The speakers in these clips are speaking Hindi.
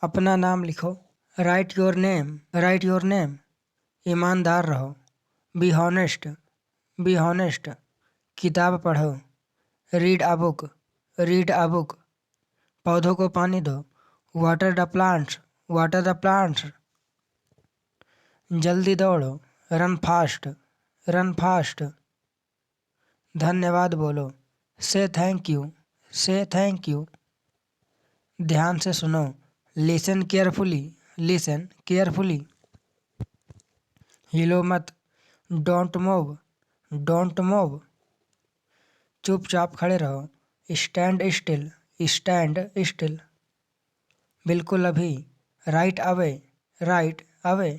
अपना नाम लिखो। Right your name, right your name. ईमानदार रहो। Be honest, be honest. किताब पढ़ो। Read a book, read a book. पौधों को पानी दो। Water the plants, water the plants. जल्दी दौड़ो। Run fast, run fast. धन्यवाद बोलो। से थैंक यू, से थैंक यू। ध्यान से सुनो। Listen carefully, listen carefully. हिलो मत। Don't move, don't move. चुपचाप खड़े रहो। Stand still, stand still. बिल्कुल अभी। Right away, right away.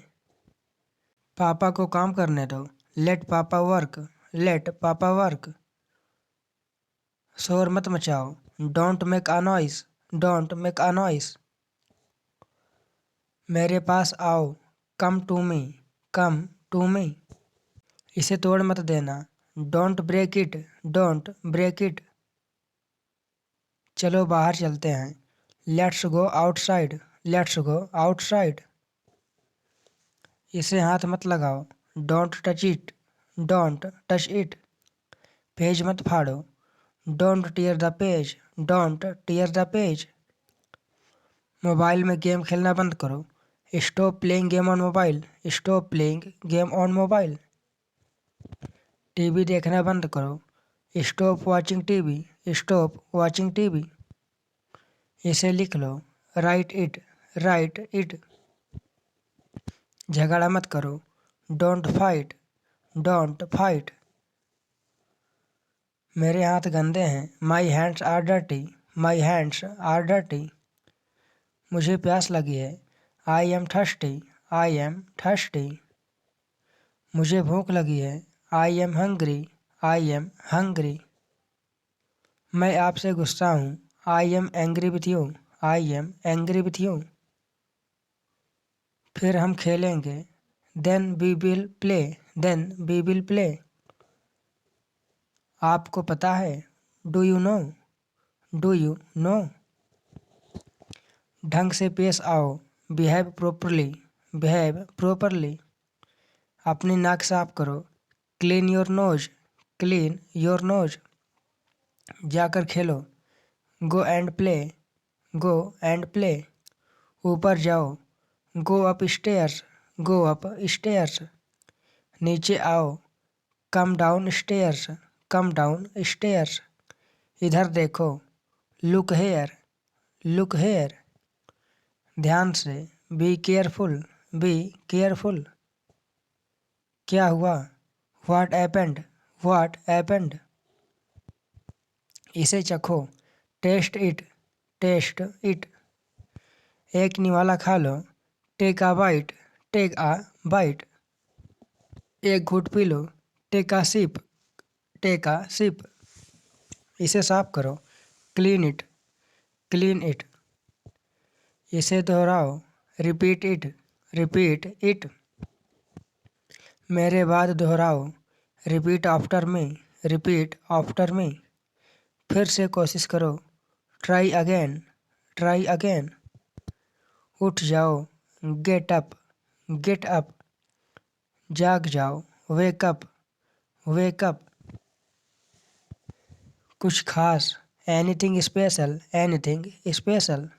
पापा को काम करने दो। लेट पापा वर्क, लेट पापा वर्क। शोर मत मचाओ। Don't make a noise, don't make a noise. मेरे पास आओ। Come to me, come to me. इसे तोड़ मत देना। Don't break it, don't break it. चलो बाहर चलते हैं। Let's go outside, let's go outside. इसे हाथ मत लगाओ। Don't touch it, don't touch it. पेज मत फाड़ो। Don't tear the page, don't tear the page. Mobile में गेम खेलना बंद करो। Stop playing game on mobile, stop playing game on mobile. TV देखना बंद करो। Stop watching TV, stop watching TV. इसे लिख लो। Write it, write it. झगड़ा मत करो। Don't fight, don't fight. मेरे हाथ गंदे हैं। My hands are dirty, my hands are dirty. मुझे प्यास लगी है। I am thirsty, I am thirsty. मुझे भूख लगी है। I am hungry, I am hungry. मैं आपसे गुस्सा हूँ। आई am angry with you, I am angry with you. फिर हम खेलेंगे। Then we will play, then we will play. आपको पता है। Do you know, do you know. ढंग से पेश आओ। Behave properly, behave properly. अपनी नाक साफ करो। Clean your nose, clean your nose. जाकर खेलो। Go and play, go and play. ऊपर जाओ। Go upstairs, go upstairs. नीचे आओ। Come downstairs, come down stairs. इधर देखो। Look here, look here. ध्यान से। Be careful, be careful. क्या हुआ। What happened, what happened. इसे चखो। Taste it, taste it. एक निवाला खा लो। Take a bite, take a bite. एक घूंट पी लो। Take a sip, take a sip. इसे साफ करो। Clean it, clean it. इसे दोहराओ। Repeat it, repeat it. मेरे बाद दोहराओ। Repeat after me, repeat after me. फिर से कोशिश करो। Try again, try again. उठ जाओ। Get up, get up. जाग जाओ। Wake up, wake up. कुछ खास। Anything special, anything special.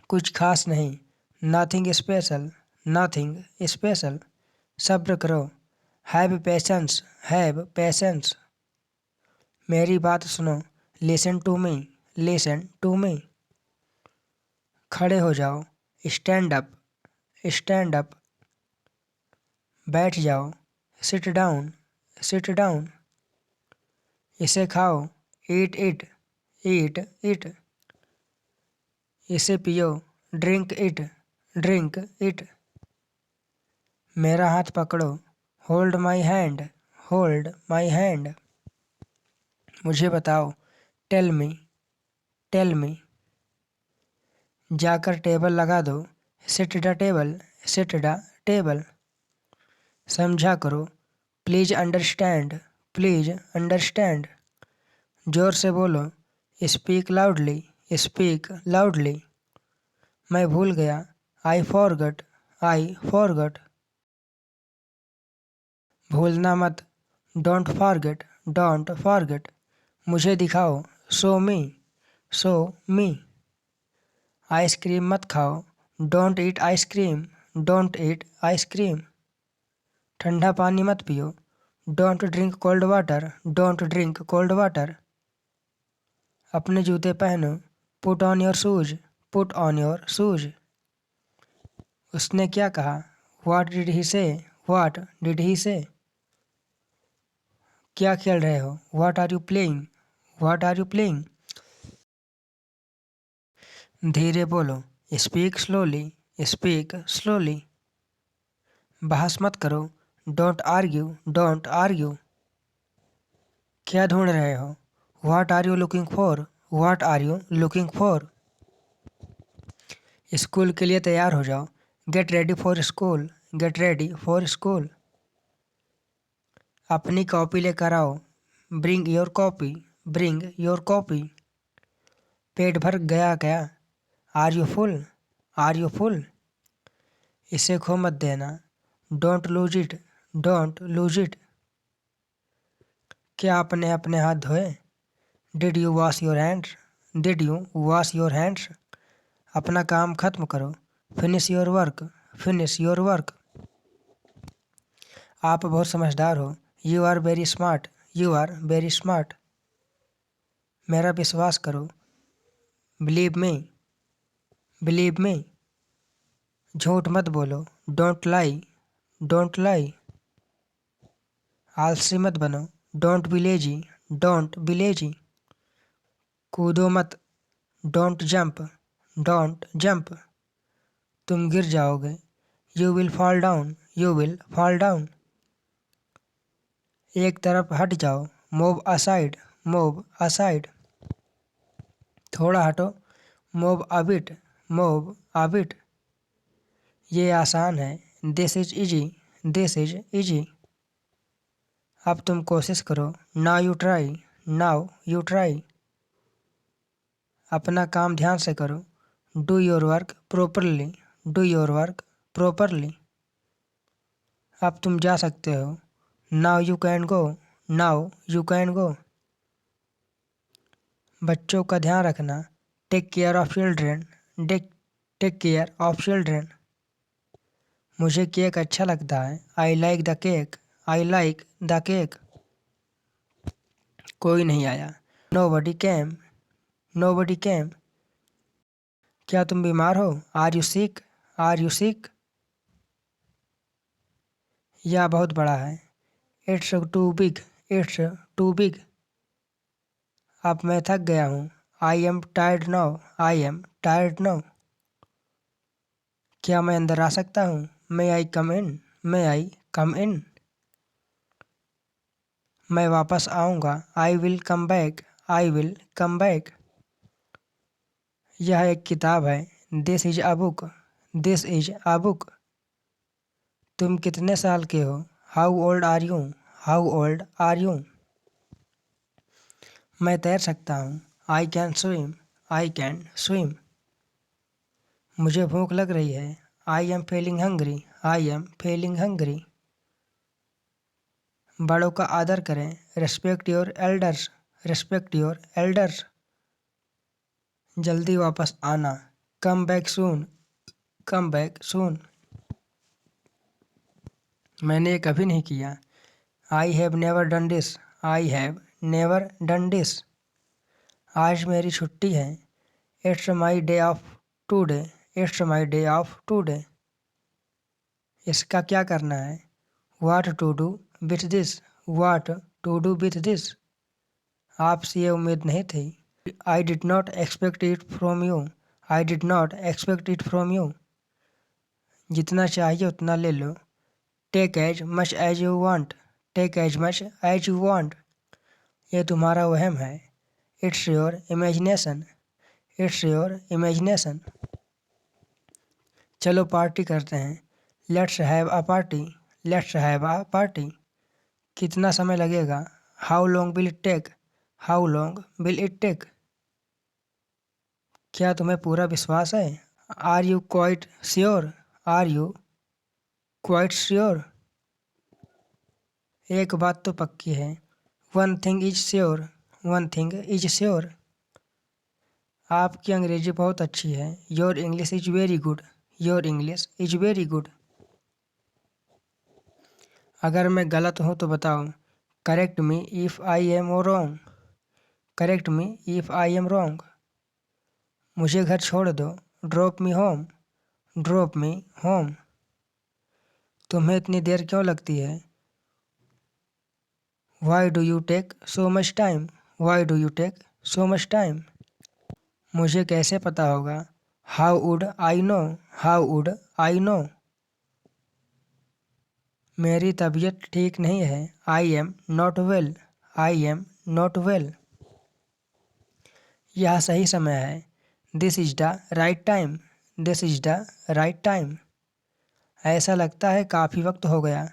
कुछ खास नहीं। Nothing special, nothing special. सब्र करो। Have patience, have patience. मेरी बात सुनो। Listen to me, listen to me. खड़े हो जाओ। Stand up, stand up. बैठ जाओ। Sit down, sit down. इसे खाओ। Eat it, eat it. इसे पियो। Drink it, drink it. मेरा हाथ पकड़ो। Hold my hand, hold my hand. मुझे बताओ। Tell me, tell me. जाकर टेबल लगा दो। Sit the table, sit the table. समझा करो। Please understand, please understand. जोर से बोलो। Speak loudly, speak loudly. मैं भूल गया। I forgot. I forgot. भूलना मत। Don't forget. Don't forget. मुझे दिखाओ। Show me. Show me. Ice cream मत खाओ। Don't eat ice cream. Don't eat ice cream. ठंडा पानी मत पियो। Don't drink cold water. Don't drink cold water. अपने जूते पहनो। Put on your shoes. Put on your shoes. उसने क्या कहा? व्हाट डिड ही से? व्हाट डिड ही से? क्या खेल रहे हो? What are you playing? What are you playing? धीरे बोलो। Speak slowly. Speak slowly. बहस मत करो। Don't argue. Don't argue. क्या ढूंढ रहे हो? What are you looking for? What are you looking for? School के लिए तैयार हो जाओ। Get ready for school. Get ready for school. अपनी कॉपी लेकर आओ। Bring your copy. Bring your copy. पेट भर गया क्या? Are you full? Are you full? इसे खो मत देना। Don't lose it. Don't lose it. क्या आपने अपने हाथ धोए? Did you wash your hands? Did you wash your hands? अपना काम खत्म करो। Finish your work. Finish your work. आप बहुत समझदार हो। You are very smart. You are very smart. मेरा विश्वास करो। Believe me. Believe me. झूठ मत बोलो। Don't lie. Don't lie. आलसी मत बनो। Don't be lazy. Don't be lazy. कूदो मत। Don't jump. Don't jump. तुम गिर जाओगे। You will fall down. You will fall down. एक तरफ हट जाओ। Move aside. Move aside. थोड़ा हटो। Move a bit. Move a bit. ये आसान है। This is easy. This is easy. अब तुम कोशिश करो। Now you try. Now you try. अपना काम ध्यान से करो। Do your work properly. Do your work properly. अब तुम जा सकते हो। Now you can go. Now you can go. बच्चों का ध्यान रखना। Take care of children. Take care of children. मुझे केक अच्छा लगता है। I like the cake. I like the cake. कोई नहीं आया। Nobody came. Nobody came. क्या तुम बीमार हो? Are you sick? Are you sick? यह बहुत बड़ा है। It's too big. It's too big. अब मैं थक गया हूँ। I am tired now. I am tired now. क्या मैं अंदर आ सकता हूँ? मे आई कम इन? मे आई कम इन? मैं वापस आऊँगा। I will come back. I will come back. यह एक किताब है। This is a book. This is a book. तुम कितने साल के हो? How old are you? How old are you? मैं तैर सकता हूँ। I can swim. I can swim. मुझे भूख लग रही है। I am feeling hungry. I am feeling hungry. बड़ों का आदर करें। Respect your elders. Respect your elders. जल्दी वापस आना। Come back soon. Come back soon. मैंने ये कभी नहीं किया। I have never done this. I have never done this. आज मेरी छुट्टी है। It's my day off today. It's my day off today. इसका क्या करना है? What to do with this. What to do with this. आपसे ये उम्मीद नहीं थी। I did not expect it from you. I did not expect it from you. जितना चाहिए उतना ले लो। Take as much as you want. Take as much as you want. ये तुम्हारा वहम है। It's your imagination. It's your imagination. चलो पार्टी करते हैं। Let's have a party. Let's have a party. कितना समय लगेगा? How long will it take? How long will it take? क्या तुम्हें पूरा विश्वास है? Are you quite sure? Are you quite sure? एक बात तो पक्की है। One thing is sure. One thing is sure. आपकी अंग्रेजी बहुत अच्छी है। Your English is very good. Your English is very good. अगर मैं गलत हूँ तो बताओ। Correct me if I am wrong. Correct me if I am wrong. मुझे घर छोड़ दो। Drop me home. Drop me home. तुम्हें इतनी देर क्यों लगती है? Why do you take so much time? Why do you take so much time? मुझे कैसे पता होगा? How would I know? How would I know? मेरी तबीयत ठीक नहीं है। I am not well. I am not well. यह सही समय है। This is the right time. This is the right time. ऐसा लगता है काफ़ी वक्त हो गया।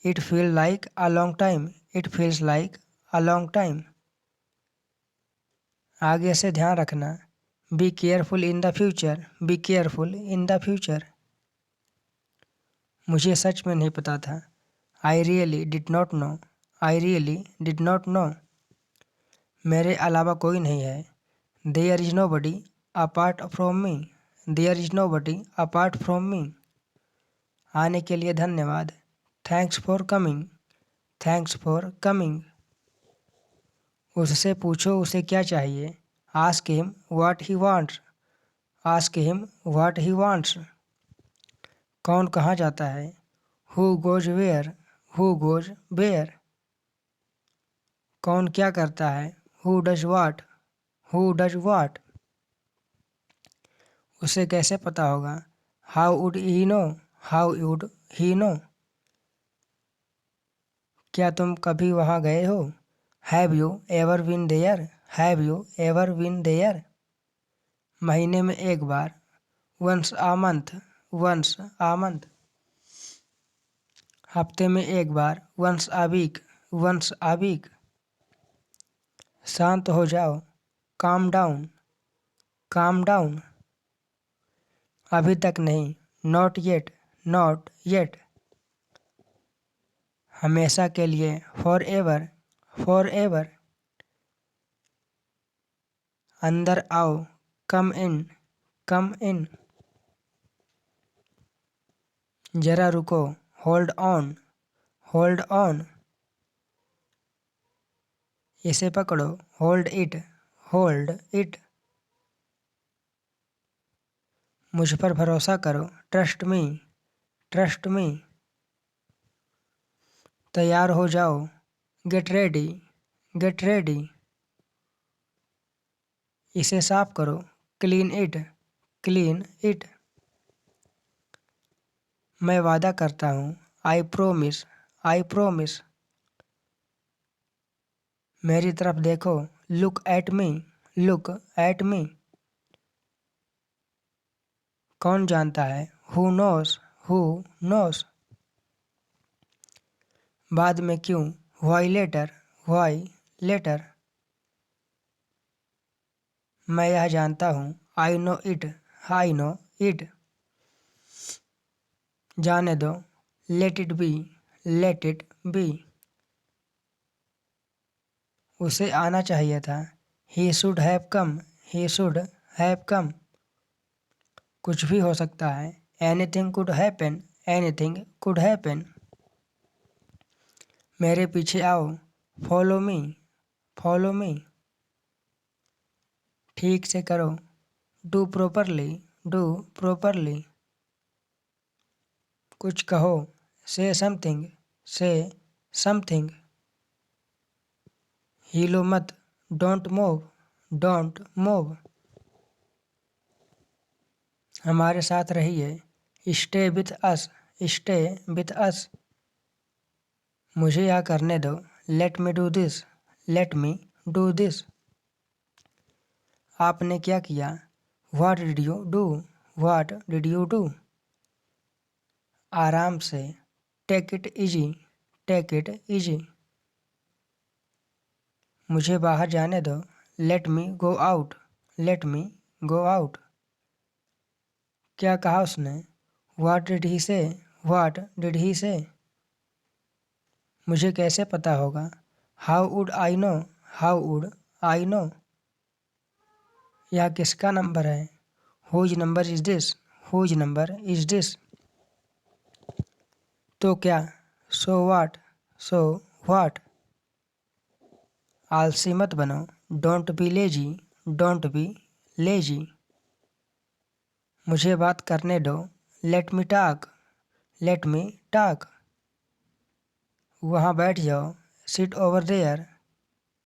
It feel like a long time. It feels like a long time. आगे से ध्यान रखना। Be careful in the future. B careful in the future. मुझे सच में नहीं पता था। I really did not know. I really did not know. मेरे अलावा कोई नहीं है। There is nobody apart from me. There is nobody apart from me. आने के लिए धन्यवाद। Thanks for coming. Thanks for coming. उससे पूछो उसे क्या चाहिए। Ask him what he wants. Ask him what he wants. कौन कहाँ जाता है? Who goes where? Who goes where? कौन क्या करता है? Who does what? Who does what? उसे कैसे पता होगा? How would he know? How would he know? क्या तुम कभी वहाँ गए हो? Have you ever been there? Have you ever been there? महीने में एक बार। Once a month. Once a month. हफ्ते में एक बार। Once a week. Once a week. शांत हो जाओ। Calm down. Calm down. अभी तक नहीं। Not yet. Not yet. हमेशा के लिए। For ever. For ever. अंदर आओ। कम इन। कम इन। जरा रुको। Hold on. Hold on. इसे पकड़ो। Hold it. Hold it. मुझ पर भरोसा करो। Trust me. Trust me. तैयार हो जाओ। Get ready. Get ready. इसे साफ करो। Clean it. Clean it. मैं वादा करता हूँ। I promise. I promise. मेरी तरफ देखो। Look at me. Look at me. कौन जानता है? Who knows? Who knows? बाद में क्यों? Why later? Why later? मैं यह जानता हूँ। I know it. I know it. जाने दो। Let it be. Let it be. उसे आना चाहिए था। He should have come. He should have come. कुछ भी हो सकता है। Anything could happen. Anything could happen. मेरे पीछे आओ। Follow me. Follow me. ठीक से करो। Do properly. Do properly. कुछ कहो। Say something. Say something. हिलो मत। Don't move. Don't move. हमारे साथ रहिए। Stay with us. Stay with us. मुझे यह करने दो। Let me do this. Let me do this. आपने क्या किया? What did you do? What did you do? आराम से। Take it easy. Take it easy. मुझे बाहर जाने दो। Let me go out. Let me go out. क्या कहा उसने? व्हाट डिड ही से? व्हाट डिड ही से? मुझे कैसे पता होगा? How would I know? How would I know? यह किसका नंबर है? Whose number is this? Whose number is this? तो क्या? So what? So what? आलसी मत बनो। Don't be lazy. Don't be lazy. मुझे बात करने दो। Let me talk. Let me talk. वहाँ बैठ जाओ। Sit over there.